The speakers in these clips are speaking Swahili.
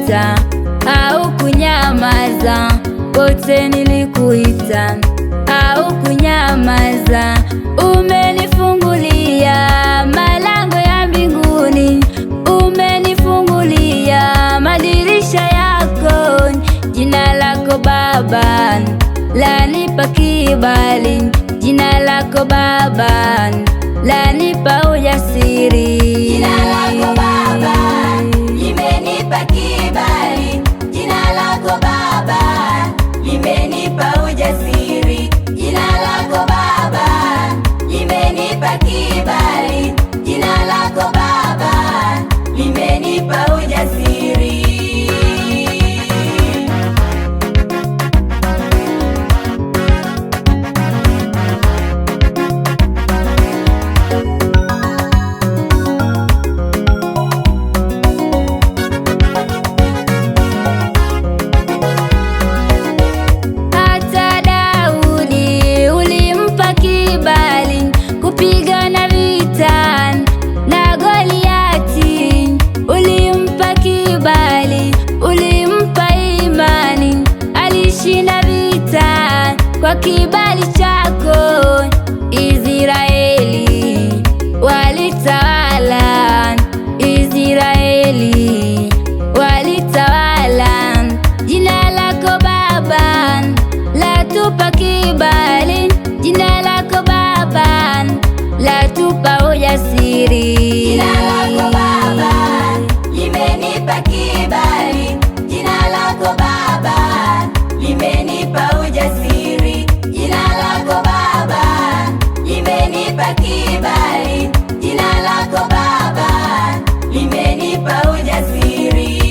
nilikuita au kunyamaza, pote nilikuita au kunyamaza. Umenifungulia malango ya mbinguni, umenifungulia madirisha yako. Jina lako Baba lanipa kibali, jina lako Baba lanipa ujasiri. Jina lako Baba limenipa kibali, jina lako Baba limenipa ujasiri. Jina lako Baba limenipa kibali, jina lako Baba limenipa ujasiri. Kupigana vita na Goliati, ulimpa kibali, ulimpa imani, alishinda vita kwa kibali chako. Israeli walitawala, Israeli walitawala. Jina lako Baba latupa kibali, jina lako Baba latupa ujasiri. Jina lako Baba limenipa kibali, jina lako Baba limenipa ujasiri. Jina lako Baba limenipa kibali, jina lako Baba limenipa ujasiri.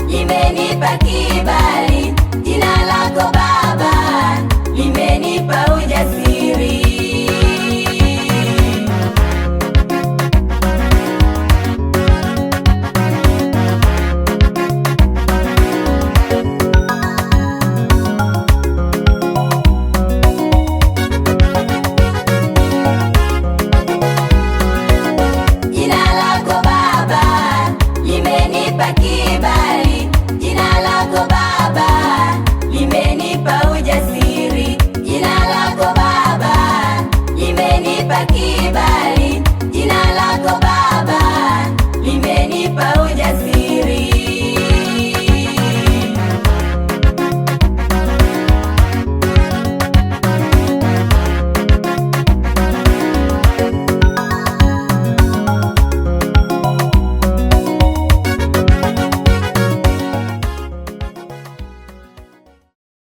Limenipa kibali,